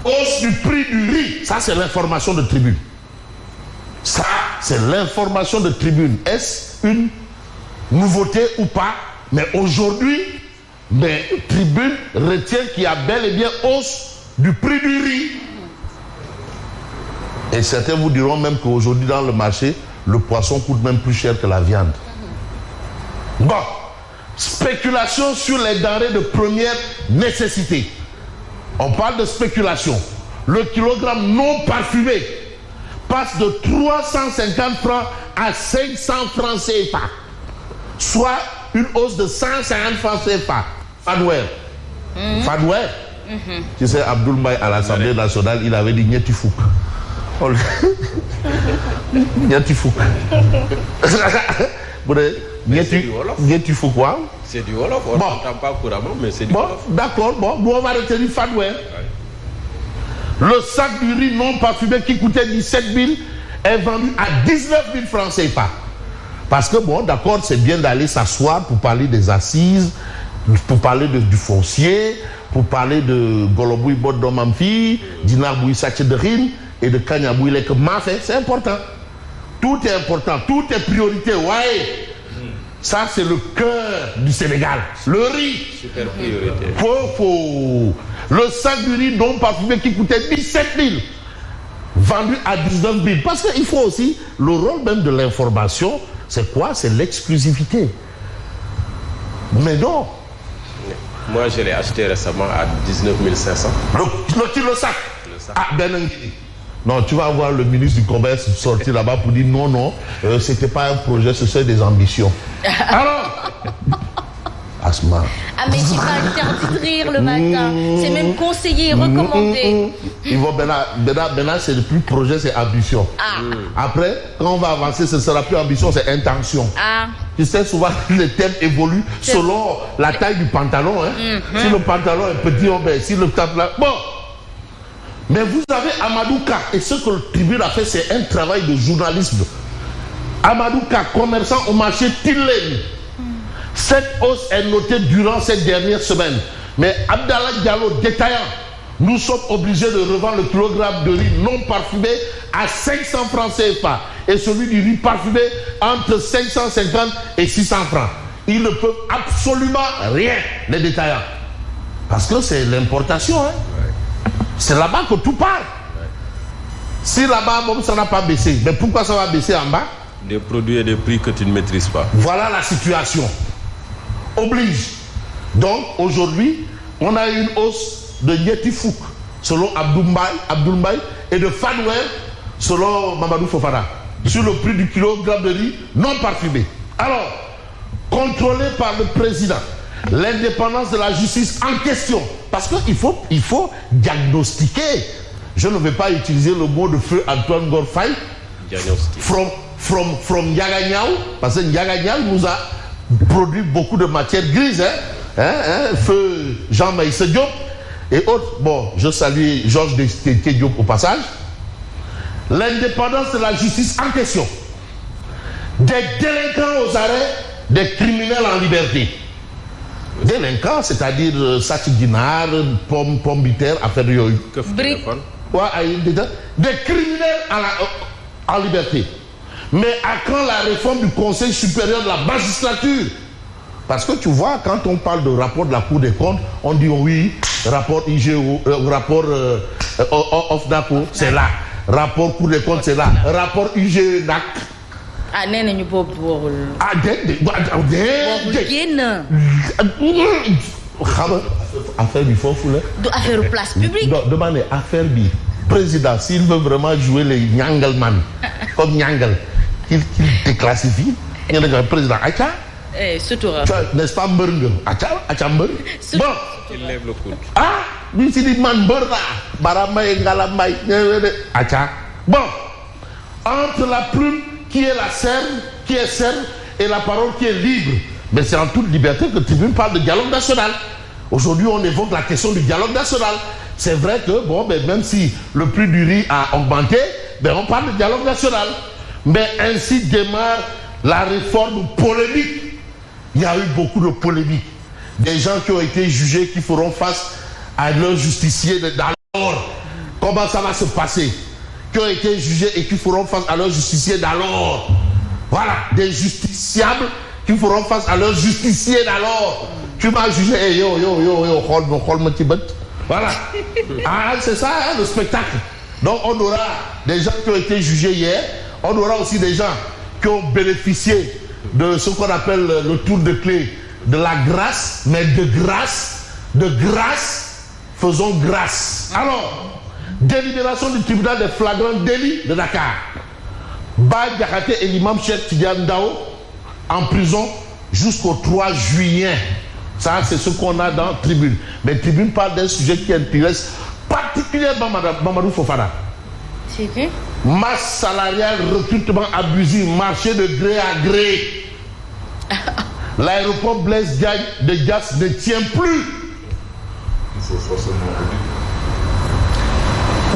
hausse du prix du riz. Ça, c'est l'information de Tribune. Ça, c'est l'information de Tribune. Est-ce une nouveauté ou pas? Mais aujourd'hui, Tribune retient qu'il y a bel et bien hausse du prix du riz. Et certains vous diront même qu'aujourd'hui, dans le marché, le poisson coûte même plus cher que la viande. Bon, spéculation sur les denrées de première nécessité. On parle de spéculation. Le kilogramme non parfumé passe de 350 francs à 500 francs CFA. Soit une hausse de 150 francs CFA. Fadouer. Fadouer. Tu sais, Abdoul Mbaye à l'Assemblée nationale, il avait dit Nyetifouk. Nyetifouk. Nyetifouk quoi? C'est du Wolof, on n'entend pas couramment, mais c'est du Wolof. D'accord, nous on va retenir Fadouer. Le sac du riz non parfumé qui coûtait 17 000 est vendu à 19 000 francs CFA. Parce que d'accord, c'est bien d'aller s'asseoir pour parler des assises, pour parler du foncier, pour parler de Golobouy Bodomamfi, Dinarbouy Satchederin et de Kanyabouy Lek Mafé, c'est important. Tout est important, tout est priorité, ouais. Ça, c'est le cœur du Sénégal. Le riz. Super priorité. Le sac du riz non parfumé qui coûtait 17 000, vendu à 19 000. Parce qu'il faut aussi, le rôle même de l'information, c'est quoi? C'est l'exclusivité. Mais non. Moi, je l'ai acheté récemment à 19 500. Le sac. Ah, non, tu vas voir le ministre du Commerce sortir là-bas pour dire non, c'était pas un projet, ce sont des ambitions. Alors, Asma. Ah, mais tu vas interdit de rire le matin. C'est même conseillé, recommandé. Ils vont maintenant, c'est le plus projet, c'est ambition. Après, quand on va avancer, ce sera plus ambition, c'est intention. Tu sais, souvent, les thèmes évoluent selon la taille du pantalon. Si le pantalon est petit, si le pantalon... Bon. Mais vous avez Amadouka, et ce que le Tribune a fait, c'est un travail de journalisme. Amadouka, commerçant au marché Tillen. Cette hausse est notée durant cette dernière semaine. Mais Abdallah Diallo, détaillant, nous sommes obligés de revendre le kilogramme de riz non parfumé à 500 francs CFA et celui du riz parfumé entre 550 et 600 francs. Ils ne peuvent absolument rien, les détaillants. Parce que c'est l'importation. C'est là-bas que tout part. Si là-bas, ça n'a pas baissé, mais pourquoi ça va baisser en bas? Des produits et des prix que tu ne maîtrises pas. Voilà la situation. Oblige. Donc, aujourd'hui, on a une hausse de Nyetifouk, selon Abdoul Mbaye, et de Fadouer, selon Mamadou Fofana, sur le prix du kilogramme de riz non parfumé. Alors, contrôlé par le président, l'indépendance de la justice en question, parce qu'il faut diagnostiquer. Je ne vais pas utiliser le mot de feu Antoine Gorfaï from Ndiaganiao, parce que Ndiaganiao nous a produit beaucoup de matières grises, feu Jean-Maïs Diop et autres. Bon, je salue Georges Destété Diop au passage. L'indépendance de la justice en question, des délinquants aux arrêts, des criminels en liberté. Délinquants, c'est-à-dire Sachidinar, Pombiter, affaire de Yoy. Des criminels en liberté. Mais à quand la réforme du Conseil supérieur de la magistrature? Parce que tu vois, quand on parle de rapport de la Cour des comptes, on dit oui, rapport IGO, rapport OFNACO, c'est là. Rapport Cour des comptes, c'est là. Rapport IGE-NAC. Ah, nee nañu boobu waxul. Ah, xam affaire bi foofu la. Du affaire place publique. Non, demandez affaire bi. Président, s'il veut vraiment jouer les Nyangalman, comme Nyangal, qu'il déclassifie, il y a un président. Acha? Surtout. N'est-ce pas Mberng? Acha Mberng? Bon. Il lève le coude. Ah, lui, c'est dit man Mberna. Baramay, Ngalamay. Acha. Bon. Entre la plume qui est cerne, et la parole qui est libre. Mais c'est en toute liberté que Tribune parle de dialogue national. Aujourd'hui, on évoque la question du dialogue national. C'est vrai que, même si le prix du riz a augmenté, on parle de dialogue national. Mais ainsi démarre la réforme polémique. Il y a eu beaucoup de polémiques. Des gens qui ont été jugés, qui feront face à leurs justiciers dans l'or. comment ça va se passer, qui ont été jugés et qui feront face à leurs justiciers d'alors. Voilà, des justiciables qui feront face à leurs justiciers d'alors. Tu m'as jugé, hey, yo, voilà. Ah, c'est ça, hein, le spectacle. Donc on aura des gens qui ont été jugés hier, on aura aussi des gens qui ont bénéficié de ce qu'on appelle le tour de clé de la grâce, mais de grâce, faisons grâce. Alors, délibération du tribunal des flagrants délits de Dakar. Bah Diakhaté et l'imam Cheikh Tidiane Ndao en prison jusqu'au 3 juillet. Ça, c'est ce qu'on a dans Tribune. Mais Tribune parle d'un sujet qui intéresse particulièrement Mamadou Fofana. C'est vrai? Masse salariale, recrutement abusif, marché de gré à gré. L'aéroport Blaise Diagne de Dias ne tient plus. Il faut forcément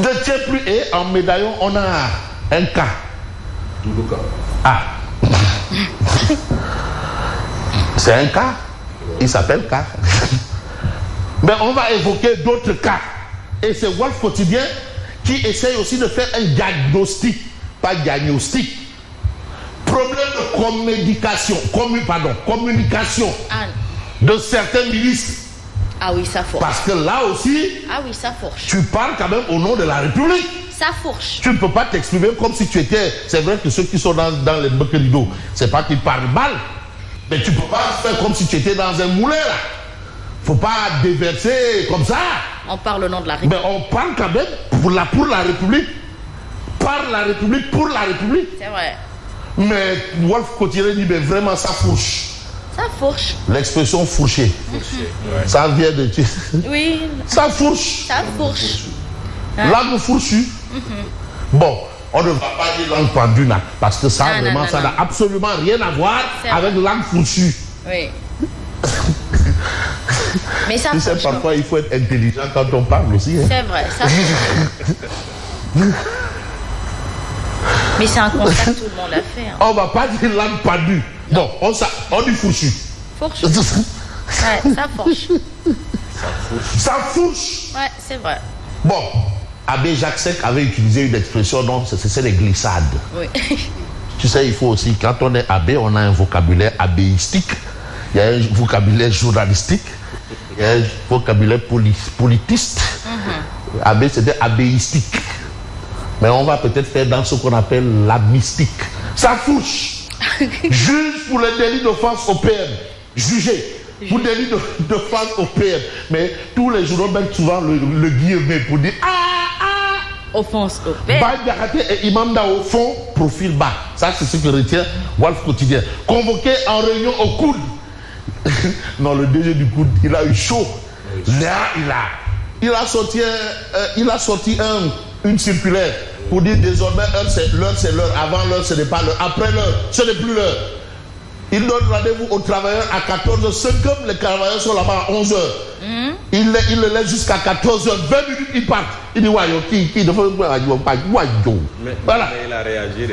Ne tient plus. Et en médaillon, on a un cas. double cas. Ah. C'est un cas. Il s'appelle cas. Mais on va évoquer d'autres cas. Et c'est Walf Quotidien qui essaye aussi de faire un diagnostic. Pas diagnostic. Problème de communication de certains ministres. Ah oui, ça fourche. Parce que là aussi, ah oui, ça fourche. Tu parles quand même au nom de la République. Ça fourche. Tu ne peux pas t'exprimer comme si tu étais... C'est vrai que ceux qui sont dans les Mbekerido, c'est pas qu'ils parlent mal, mais tu ne peux pas faire comme si tu étais dans un moulin là. Faut pas déverser comme ça. On parle au nom de la République. Mais on parle quand même pour la République. Par la République, pour la République. C'est vrai. Mais Walf Quotidien dit, mais vraiment ça fourche. Ça fourche. L'expression fourcher. Ouais. Ça vient de... Oui. Ça fourche. Ça fourche. Langue fourchue. Bon, on ne va pas dire langue pendue, parce que ça, vraiment, ça n'a absolument rien à voir avec langue fourchue. Oui. Mais ça tu sais, parfois, il faut être intelligent quand on parle aussi. Hein. C'est vrai, ça mais c'est un constat que tout le monde a fait. Hein. On ne va pas dire langue pendue. Non, on dit fourchu. Fourche. Ouais, ça fourche. Ça fourche. Ouais, c'est vrai. Bon, Abbé Jacques Sec avait utilisé une expression, donc c'est les glissades. Oui. Tu sais, il faut aussi, quand on est abbé, on a un vocabulaire abbéistique, il y a un vocabulaire journalistique, il y a un vocabulaire politiste. Abbé, c'était abbéistique. Mais on va peut-être faire dans ce qu'on appelle la mystique. Ça fourche. Juge pour le délit d'offense au PM. Jugé pour délit d'offense au PM. Mais tous les journaux mettent souvent le guillemet pour dire offense au PM. Bah Diakhaté et Imam Ndao font profil bas. Ça, c'est ce que retient Walf Quotidien. Convoqué en réunion au coude. Non, le DG du coude, il a eu chaud. Là, il a sorti une circulaire pour dire désormais l'heure c'est l'heure, avant l'heure ce n'est pas l'heure, après l'heure ce n'est plus l'heure. Il donne rendez-vous aux travailleurs à 14h, c'est comme les travailleurs sont là-bas à 11h. Il le laisse jusqu'à 14h, 20 minutes, il part. Il dit voilà. Mais il a réagi.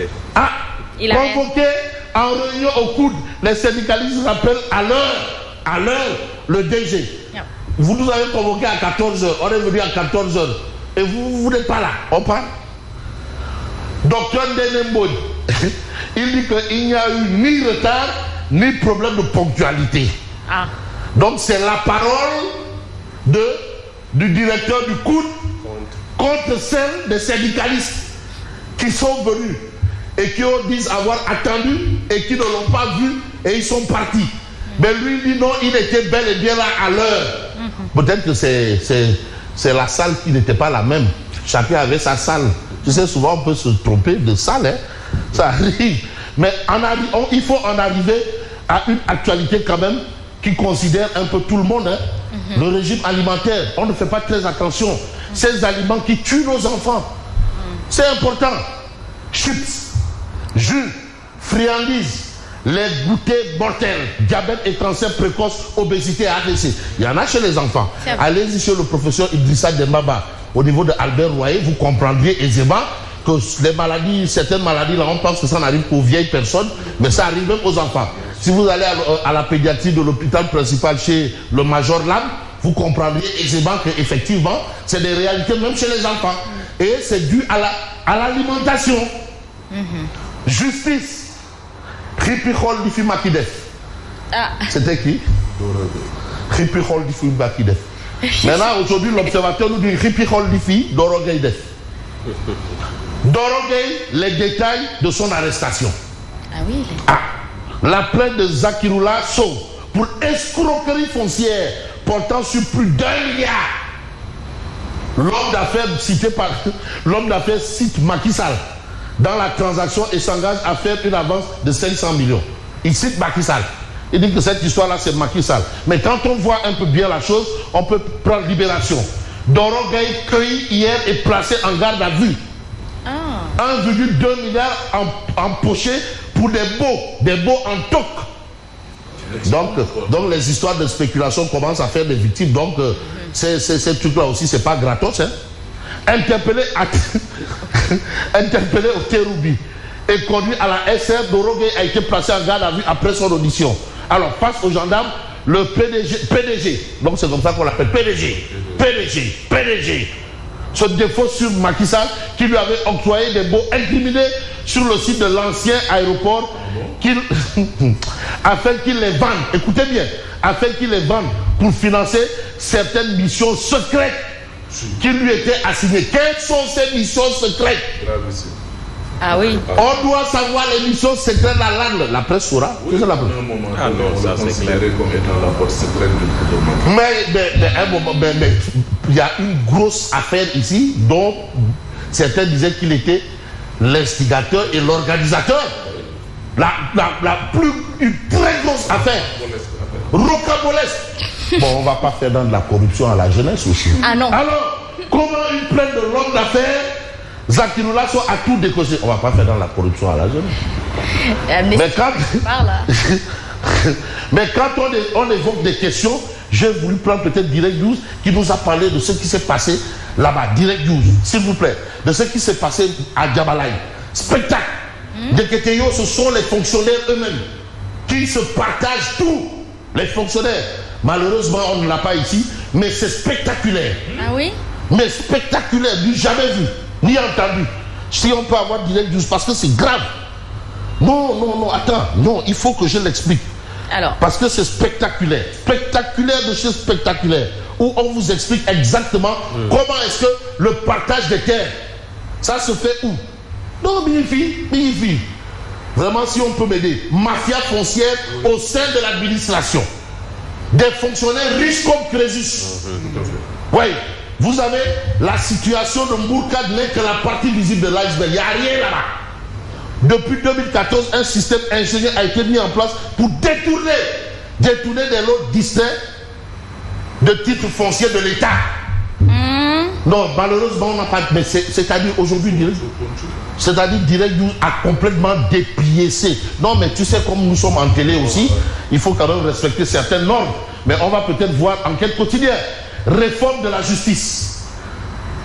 Convoqué en réunion au coude, les syndicalistes rappellent à l'heure le DG. Vous nous avez convoqué à 14h, on est venu à 14h. Et vous n'êtes pas là, on part. Docteur Ndenembod, il dit qu'il n'y a eu ni retard, ni problème de ponctualité. Donc c'est la parole du directeur du COUD contre celle des syndicalistes qui sont venus et qui disent avoir attendu et qui ne l'ont pas vu et ils sont partis. Mais lui il dit non, il était bel et bien là à l'heure. Peut-être que c'est la salle qui n'était pas la même. Chacun avait sa salle. Tu sais, souvent on peut se tromper de salle. Hein? Ça arrive. Mais il faut en arriver à une actualité quand même qui considère un peu tout le monde. Hein? Le régime alimentaire, on ne fait pas très attention. Ces aliments qui tuent nos enfants. C'est important. Chips, jus, friandises, les goûters mortels, diabète et cancer précoce, obésité et AVC. Il y en a chez les enfants. Allez-y chez le professeur Idrissa Dembaba, au niveau de Albert Royer, vous comprendriez aisément que les maladies, certaines maladies, là, on pense que ça n'arrive qu'aux vieilles personnes, mais ça arrive même aux enfants. Si vous allez à la pédiatrie de l'hôpital principal chez le Major Lam, vous comprendriez aisément qu'effectivement, c'est des réalités même chez les enfants. Et c'est dû à l'alimentation. Justice. Ripichol Difi Makidef. C'était qui? Ripichol Difi Makidef. Maintenant, aujourd'hui, l'observateur nous dit Ripichol Difi Dorogeidef. Dorogei, les détails de son arrestation. Ah oui. La plainte de Zakiroula Sow pour escroquerie foncière portant sur plus d'1 milliard. L'homme d'affaires cité par l'homme d'affaires cite Macky Sall dans la transaction et s'engage à faire une avance de 500 millions. Il cite Macky Sall. Il dit que cette histoire-là, c'est Macky Sall. Mais quand on voit un peu bien la chose, on peut prendre Libération. Dorogei cueilli hier et placé en garde à vue. 1,2 milliard empochés pour des baux en toc. Donc les histoires de spéculation commencent à faire des victimes. Donc ces trucs-là aussi, c'est pas gratos. Hein. Interpellé au Téroubi et conduit à la SR, Dorogei a été placé en garde à vue après son audition. Alors face aux gendarmes, le PDG, donc c'est comme ça qu'on l'appelle, PDG, se défausse sur Macky Sall qui lui avait octroyé des baux incriminés sur le site de l'ancien aéroport afin qu'il les vende, écoutez bien, afin qu'il les vende pour financer certaines missions secrètes qui lui étaient assignées. Quelles sont ces missions secrètes? Ah oui. On doit savoir les missions secrètes à l'angle. La presse saura. Oui, à un moment, ça c'est considéré comme étant la porte secrète du gouvernement. Mais il y a une grosse affaire ici dont certains disaient qu'il était l'instigateur et l'organisateur. Une très grosse affaire. Rocambolesque. Bon, on ne va pas faire dans de la corruption à la jeunesse aussi. Ah non. Alors, comment une plainte de l'homme d'affaires Zakiroula Sow a tout décoché? On ne va pas faire dans la corruption à la jeunesse. Mais quand on évoque des questions, j'ai voulu prendre peut-être Direct News qui nous a parlé de ce qui s'est passé là-bas. Direct News, s'il vous plaît, de ce qui s'est passé à Djabalaï. Spectacle. De Keteyo, ce sont les fonctionnaires eux-mêmes qui se partagent tout. Les fonctionnaires. Malheureusement, on ne l'a pas ici, mais c'est spectaculaire. Ah oui? Mais spectaculaire, du jamais vu, ni entendu. Si on peut avoir Direct News, parce que c'est grave. Non, attends, non, il faut que je l'explique. Alors. Parce que c'est spectaculaire. Spectaculaire de chez spectaculaire. Où on vous explique exactement comment est-ce que le partage des terres, ça se fait où? Non, Minifi. Vraiment, si on peut m'aider. Mafia foncière au sein de l'administration. Des fonctionnaires riches comme Crésus. Oui. Vous avez la situation de Mbourkad n'est que la partie visible de l'iceberg. Il n'y a rien là-bas. Depuis 2014, un système ingénieux a été mis en place pour détourner des lots distincts de titres fonciers de l'État. Non, malheureusement, on n'a pas. Mais c'est-à-dire aujourd'hui, Direct News a complètement dépiécé. Non, mais tu sais, comme nous sommes en télé aussi, il faut quand même respecter certaines normes. Mais on va peut-être voir en quel quotidien. Réforme de la justice.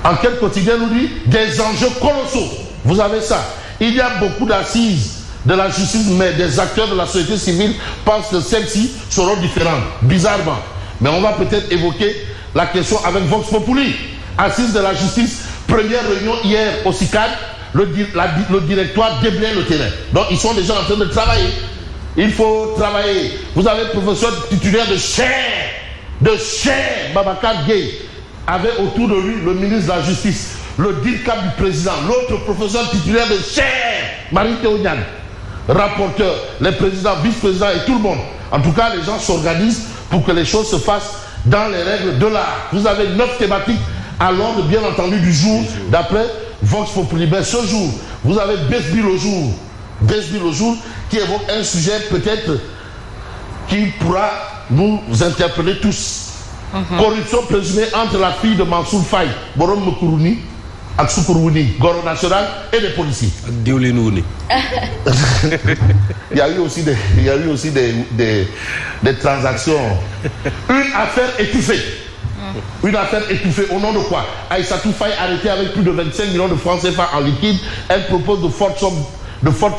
En quel quotidien nous dit des enjeux colossaux. Vous avez ça. Il y a beaucoup d'assises de la justice, mais des acteurs de la société civile pensent que celles-ci seront différentes, bizarrement. Mais on va peut-être évoquer la question avec Vox Populi. Assises de la justice, première réunion hier au CICAD, le directoire déblaye le terrain. Donc ils sont déjà en train de travailler. Il faut travailler. Vous avez le professeur titulaire de chair, Babacar Gueye, avait autour de lui le ministre de la Justice, le DIRCAP du président, l'autre professeur titulaire de chair, Marie Théoniane, rapporteur, les présidents, vice-présidents et tout le monde. En tout cas, les gens s'organisent pour que les choses se fassent dans les règles de l'art. Vous avez 9 thématiques à l'ordre, bien entendu, du jour, d'après Vox Populi. Mais ce jour, vous avez Besbi le jour, qui évoque un sujet peut-être qui pourra nous interpeller tous. Corruption présumée entre la fille de Mansour Faye, Borom Mokourouni, Aksoukourwouni, Goro National et les policiers. Il y a eu aussi des transactions. Une affaire étouffée. Une affaire étouffée. Au nom de quoi? Aïssatou Faye arrêtée avec plus de 25 millions de francs CFA en liquide. Elle propose de fortes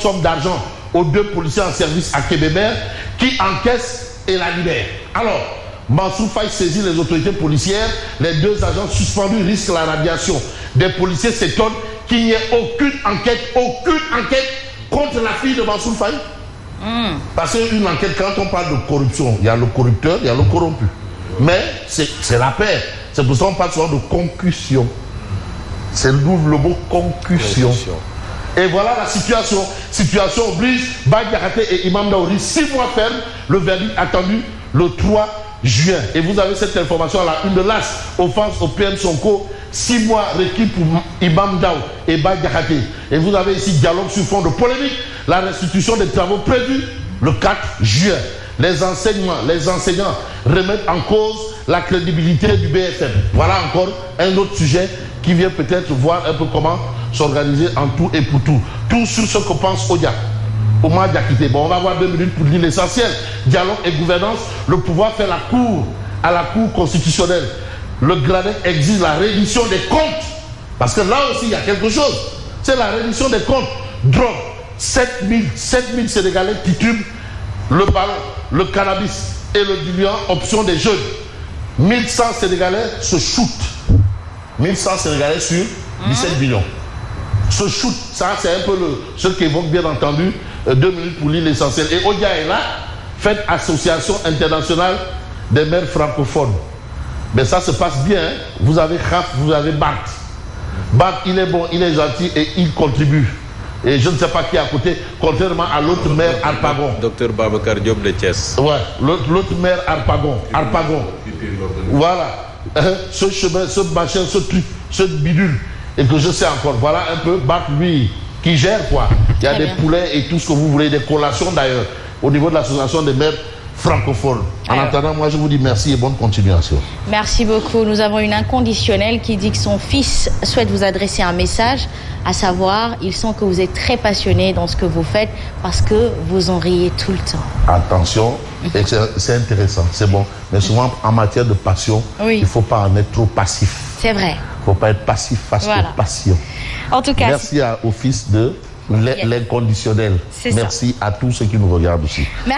sommes d'argent aux 2 policiers en service à Kébémer qui encaissent et la libèrent. Alors, Mansour Faye saisit les autorités policières. Les 2 agents suspendus risquent la radiation. des policiers s'étonnent qu'il n'y ait aucune enquête contre la fille de Mansour Faye. Parce qu'une enquête, quand on parle de corruption, il y a le corrupteur, il y a le corrompu. Mais c'est la paire. C'est pour ça qu'on parle souvent de concussion. C'est le mot concussion. Et voilà la situation. Situation oblige Bah-Diakhaté et Imam Daouri 6 mois ferme. Le verdict attendu le 3 juin. Et vous avez cette information à la une de l'As. Offense au PM Sonko. 6 mois requis pour Imam Daou et Bah-Diakhaté. Et vous avez ici dialogue sur fond de polémique. La restitution des travaux prévus le 4 juin. Les enseignants remettent en cause la crédibilité du BFM. Voilà encore un autre sujet qui vient peut-être voir un peu comment s'organiser en tout et pour tout. Tout sur ce que pense Omar Diakité. Bon, on va avoir 2 minutes pour dire l'essentiel. Dialogue et gouvernance. Le pouvoir fait la cour à la cour constitutionnelle. Le Gradec exige la reddition des comptes. Parce que là aussi, il y a quelque chose. C'est la reddition des comptes. Drogue. 7000 Sénégalais titubent le ballon, le cannabis et le diluant, option des jeunes. 1100 Sénégalais se shootent. 1100 Sénégalais sur 17 millions. Ce shoot, ça c'est un peu ce qu'évoque bien entendu 2 minutes pour lire l'essentiel. Et Odia est là, faites association internationale des maires francophones. Mais ça se passe bien. Hein? Vous avez Khaf, vous avez Bart. Bart, il est bon, il est gentil et il contribue. Et je ne sais pas qui est à côté, contrairement à l'autre maire Arpagon. Docteur Babacar Diop de Thiès. Ouais, l'autre maire Arpagon. Voilà. Ce chemin, ce machin, ce truc, ce bidule. Et que je sais encore. Voilà un peu Bart, lui, qui gère quoi. Il y a des poulets et tout ce que vous voulez, des collations d'ailleurs, au niveau de l'association des maires francophones. En attendant, moi je vous dis merci et bonne continuation. Merci beaucoup. Nous avons une inconditionnelle qui dit que son fils souhaite vous adresser un message, à savoir, il sent que vous êtes très passionné dans ce que vous faites parce que vous en riez tout le temps. Attention, c'est intéressant, c'est bon. Mais souvent en matière de passion, il ne faut pas en être trop passif. C'est vrai. Il ne faut pas être passif face aux passions. En tout cas, merci au fils de l'inconditionnel. Merci à tous ceux qui nous regardent aussi. Merci.